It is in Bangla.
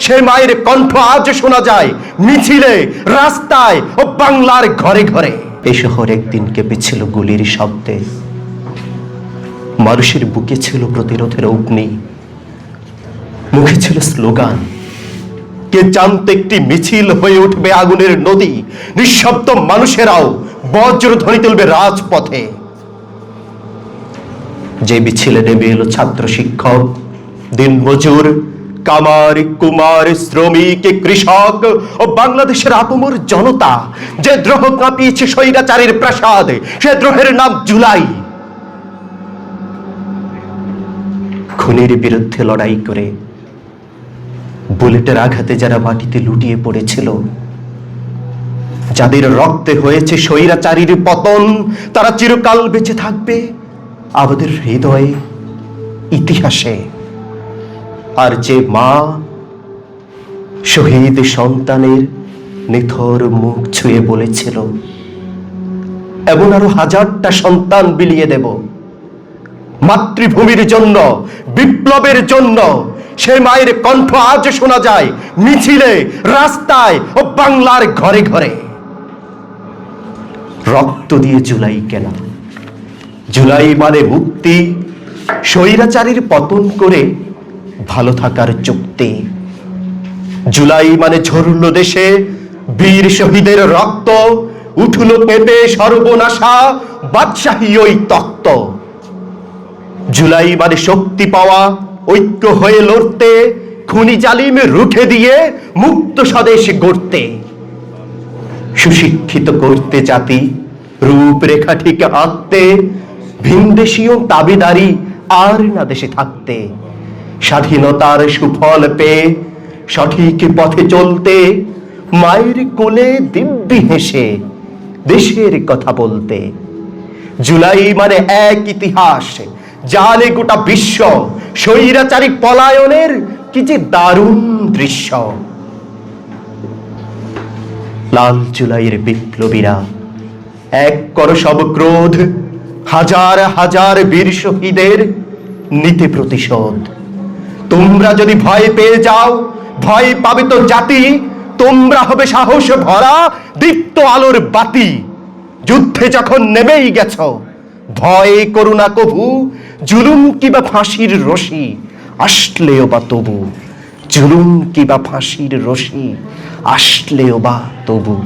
সে মায়ের কণ্ঠ আজ শোনা যায় মিছিলে, রাস্তায় ও বাংলার ঘরে ঘরে। এই শহর একদিন কেঁপেছিল গুলির শব্দে, মানুষের বুকে ছিল প্রতিরোধের অগ্নি, মুখে ছিল স্লোগান। কে জানতো একটি মিছিল হয়ে উঠবে আগুনের নদী, নিঃশব্দ মানুষেরাও বজ্রধ্বনি তুলবে রাজপথে। যে মিছিলে নেমে এলো ছাত্র, শিক্ষক, দিনমজুর, কামার, কুমার, শ্রমিক, কৃষক ও বাংলাদেশের আপামর জনতা, যে দ্রোহ কাঁপিয়েছে স্বৈরাচারীর প্রাসাদ, সে দ্রোহের নাম জুলাই। খুনের বিরুদ্ধে লড়াই করে বুলেটের আঘাতে যারা মাটিতে লুটিয়ে পড়েছিল, যাদের রক্তে হয়েছে স্বৈরাচারীর পতন, তারা চিরকাল বেঁচে থাকবে আমাদের হৃদয়ে, ইতিহাসে। আর যে মা শহীদ সন্তানের নিথর মুখ ছুঁয়ে বলেছিল, এমন আরো হাজারটা সন্তান বিলিয়ে দেব মাতৃভূমির জন্য, বিপ্লবের জন্য, সে মায়ের কণ্ঠ আজ শোনা যায় মিছিলে, রাস্তায় ও বাংলার ঘরে ঘরে। রক্ত দিয়ে জুলাই কেনা, জুলাই মানে মুক্তি, স্বৈরাচারীর পতন করে ভালো থাকার চুক্তি। জুলাই মানে ঝরল দেশে বীর শহীদের রক্ত, উঠল পেঁপে সর্বনাশা বাদশাহী ওই তক্ত। জুলাই মানে শক্তি পাওয়া, ঐক্য হয়ে লড়তে, খুনি জালিম রুখে দিয়ে মুক্ত স্বদেশ গড়তে, সুশিক্ষিত করতে জাতি, রূপরেখা ঠিক আঁকতে, ভিনদেশীয় দাবিদারি আর না দেশে থাকতে, স্বাধীনতার সুফল পেয়ে সঠিক পথে চলতে, মায়ের কোলে দিব্যি হেসে দেশের কথা বলতে। জুলাই মানে এক ইতিহাস, জানে গোটা বিশ্ব, স্বৈরাচারী পলায়নের কি যে দারুণ দৃশ্য। লাল জুলাইয়ের বিপ্লবীরা এক করো সব ক্রোধ, হাজার হাজার বীর শহীদের নিতে প্রতিশোধ। তোমরা যদি ভয় পেয়ে যাও, ভয় পাবে তো জাতি, তোমরা হবে সাহস ভরা দীপ্ত আলোর বাতি। যুদ্ধে যখন নেমেই গেছ, ভয় করো না কভু, জুলুম কিবা ফাঁসির রশি আসলেও বা তবু, জুলুম কিবা ফাঁসির রশি আসলেও বা তবু।